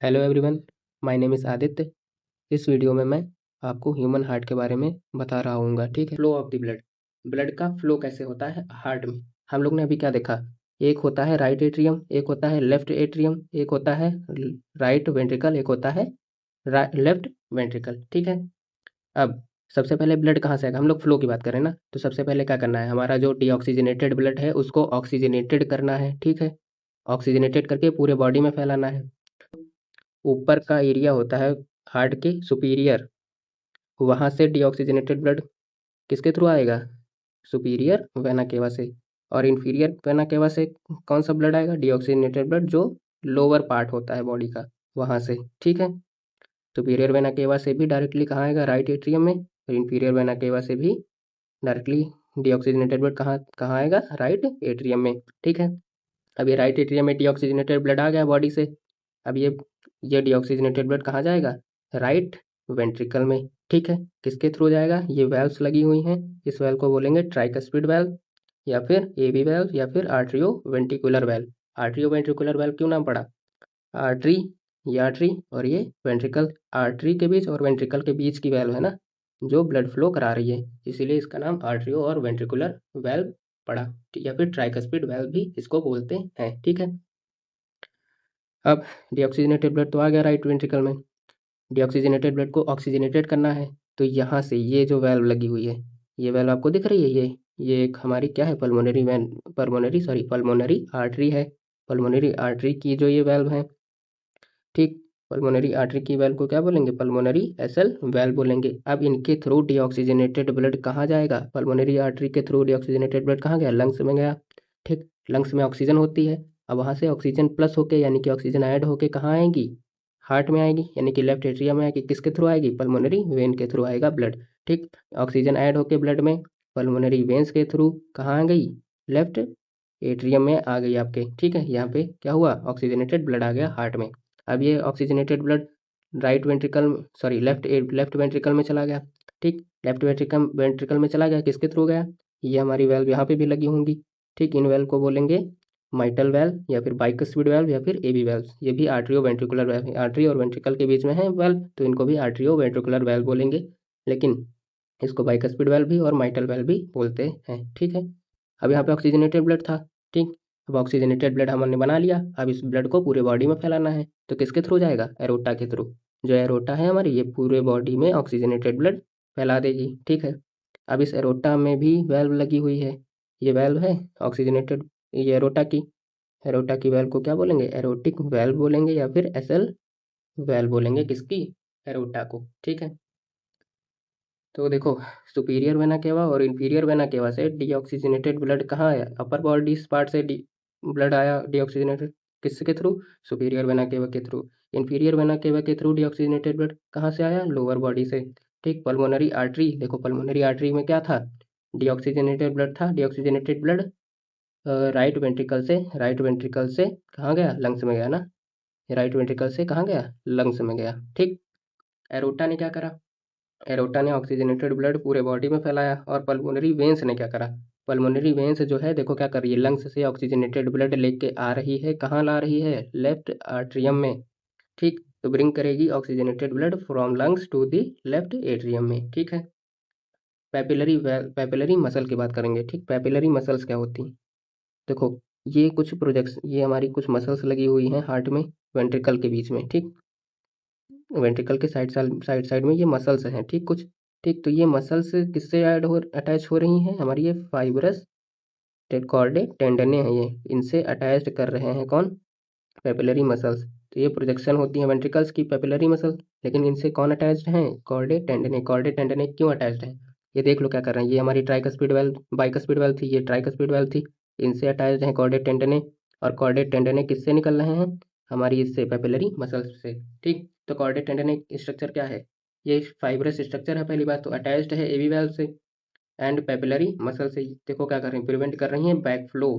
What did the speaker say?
Hello everyone, my name is Aditya. इस video में मैं आपको ह्यूमन हार्ट के बारे में बता रहा हूँ। ठीक है, flow of the blood, blood का फ्लो कैसे होता है हार्ट में। हम लोग ने अभी क्या देखा, एक होता है राइट एट्रियम, एक होता है लेफ्ट एट्रियम, एक होता है राइट वेंट्रिकल, एक होता है लेफ्ट वेंट्रिकल। ठीक है, अब सबसे पहले ब्लड कहाँ से आएगा, हम लोग फ्लो की बात करें ना, तो सबसे पहले क्या करना है, हमारा जो डीऑक्सीजनेटेड ब्लड है उसको ऑक्सीजनेटेड करना है। ठीक है, ऑक्सीजनेटेड करके पूरे बॉडी में फैलाना है। ऊपर का एरिया होता है हार्ट के सुपीरियर, वहाँ से डीऑक्सीजनेटेड ब्लड किसके थ्रू आएगा, सुपीरियर वेना केवा से। और इन्फीरियर वेना केवा से कौन सा ब्लड आएगा, डीऑक्सीजनेटेड ब्लड जो लोअर पार्ट होता है बॉडी का, वहाँ से। ठीक है, सुपीरियर वेना केवा से भी डायरेक्टली कहाँ आएगा, राइट एट्रियम में। और इन्फीरियर वेना केवा से भी डायरेक्टली डीऑक्सीजनेटेड ब्लड कहाँ कहाँ आएगा, राइट एट्रियम में। ठीक है, अब ये राइट एट्रियम में डीऑक्सीजनेटेड ब्लड आ गया बॉडी से। अब ये डीऑक्सीजनेटेड ब्लड कहाँ जाएगा, राइट वेंट्रिकल में। ठीक है, किसके थ्रू जाएगा, ये वेल्व्स लगी हुई हैं, इस वेल्व को बोलेंगे ट्राइकस्पिड वेल्व या फिर एबी वेल्व या फिर atrio ventricular valve. Atrio ventricular valve क्यों नाम पड़ा, आर्टरी, ये आर्टरी और ये वेंट्रिकल, आर्टरी के बीच और वेंट्रिकल के बीच की वेल्व है ना, जो ब्लड फ्लो करा रही है, इसीलिए इसका नाम आर्ट्रियो और वेंट्रिकुलर वेल्व पड़ा, या फिर ट्राइकस्पिड वेल्व भी इसको बोलते हैं। ठीक है, अब डीऑक्सीजनेटेड ब्लड तो आ गया राइट वेंट्रिकल में, डीऑक्सीजनेटेड ब्लड को ऑक्सीजनेटेड करना है, तो यहाँ से ये जो वेल्व लगी हुई है, ये वेल्व आपको दिख रही है, ये एक हमारी क्या है, पल्मोनरी आर्टरी है। पल्मोनरी आर्टरी की जो ये वेल्व है, ठीक, पल्मोनरी आर्टरी की वेल्व को क्या बोलेंगे, पल्मोनरी एसएल वेल्व बोलेंगे। अब इनके थ्रू डीऑक्सीजनेटेड ब्लड कहाँ जाएगा, पल्मोनरी आर्टरी के थ्रू डीऑक्सीजनेटेड ब्लड कहाँ गया, लंग्स में गया। ठीक, लंग्स में ऑक्सीजन होती है, अब वहाँ से ऑक्सीजन प्लस होके यानी कि ऑक्सीजन ऐड होके कहाँ आएगी, हार्ट में आएगी, यानी कि लेफ्ट एट्रियम में आएगी। किसके थ्रू आएगी, पल्मोनरी वेन के थ्रू आएगा ब्लड। ठीक, ऑक्सीजन ऐड होके ब्लड में पल्मोनरी वेन्स के थ्रू कहाँ आ गई, लेफ्ट एट्रियम में आ गई आपके। ठीक है, यहाँ पे क्या हुआ, ऑक्सीजनेटेड ब्लड आ गया हार्ट में। अब ये oxygenated blood right ventricle, sorry left ventricle में चला गया। ठीक, लेफ्ट वेंट्रिकल में चला गया, किसके थ्रू गया, ये हमारी वेल्व यहाँ पे भी लगी होंगी। ठीक, इन वेल्व को बोलेंगे माइटल वेल्व या फिर बाइकस्पिड वेल्व या फिर एबी वेल्व। ये भी आर्ट्रियो वेंट्रिकुलर वेल्व है, आर्टरी और वेंट्रिकल के बीच में है वेल्व, तो इनको भी आर्ट्रियो वेंट्रिकुलर वेल्व बोलेंगे, लेकिन इसको बाइकस्पिड वेल्व भी और माइटल वेल्व भी बोलते हैं। ठीक है, अब यहाँ पे ऑक्सीजनेटेड ब्लड था। ठीक, अब ऑक्सीजनेटेड ब्लड हमने बना लिया, अब इस ब्लड को पूरे बॉडी में फैलाना है, तो किसके थ्रू जाएगा, एरोटा के थ्रू। जो एरोटा है हमारी, ये पूरे बॉडी में ऑक्सीजनेटेड ब्लड फैला देगी। ठीक है, अब इस एरोटा में भी वेल्व लगी हुई है, ये वेल्व है ऑक्सीजनेटेड, ये एरोटा की वेल्व को क्या बोलेंगे, एरोटिक वेल्व बोलेंगे या फिर एसएल वेल्व बोलेंगे, किसकी, एरोटा को। ठीक है, तो देखो, सुपीरियर वेना केवा और इन्फीरियर वेना केवा से डीऑक्सीजनेटेड ब्लड कहाँ आया, अपर बॉडी पार्ट से ब्लड आया डीऑक्सीजनेटेड, किसके थ्रू, सुपीरियर वेना केवा के थ्रू। इन्फीरियर वेना केवा के थ्रू डीऑक्सीजनेटेड ब्लड कहाँ से आया, लोअर बॉडी से। ठीक, पल्मोनरी आर्टरी, देखो पल्मोनरी आर्टरी में क्या था, डीऑक्सीजनेटेड ब्लड था, डीऑक्सीजनेटेड ब्लड राइट वेंट्रिकल से कहाँ गया, लंग्स में गया ना, राइट वेंट्रिकल से कहाँ गया, लंग्स में गया। ठीक, एरोटा ने क्या करा, एरोटा ने ऑक्सीजनेटेड ब्लड पूरे बॉडी में फैलाया, और पल्मोनरी वेन्स ने क्या करा, पल्मोनरी वेन्स जो है देखो क्या कर रही है, लंग्स से ऑक्सीजनेटेड ब्लड लेके आ रही है, कहाँ ला रही है, लेफ्ट आर्ट्रियम में। ठीक, तो ब्रिंग करेगी oxygenated blood from lungs to the left atrium में। ठीक है, पैपिलरी मसल की बात करेंगे। ठीक, पैपिलरी मसल्स क्या होती हैं, देखो ये कुछ प्रोजेक्ट्स, ये हमारी कुछ मसल्स लगी हुई हैं हार्ट में, वेंट्रिकल के बीच में। ठीक, वेंट्रिकल के साइड में ये मसल्स हैं, ठीक कुछ। ठीक, तो ये मसल्स किससे अटैच हो रही हैं, हमारी ये फाइब्रस कॉर्डे टेंडने हैं, ये इनसे अटैच कर रहे हैं कौन, पेपिलरी मसल्स। तो ये प्रोजेक्शन होती है वेंट्रिकल्स की, पेपिलरी मसल, लेकिन इनसे कौन अटैच्ड हैं, कॉर्डे टेंडने क्यों अटैच्ड हैं, ये देख लो क्या कर रहे हैं, ये हमारी ट्राइकस्पिड वेल्व बाइकस्पिड वेल्व थी, ये ट्राइकस्पिड वेल्व थी, इनसे अटैच्ड हैं कॉर्डे टेंडने। और कॉर्डे टेंडने किससे निकल रहे हैं, हमारी इससे पेपिलरी मसल्स से। ठीक, तो कॉर्डे टेंडने स्ट्रक्चर क्या है, ये फाइब्रस स्ट्रक्चर है, पहली बात तो अटैच्ड है एबी वेल्व से एंड पेपिलरी मसल से। देखो क्या कर रही हैं, प्रिवेंट कर रही हैं बैक फ्लो,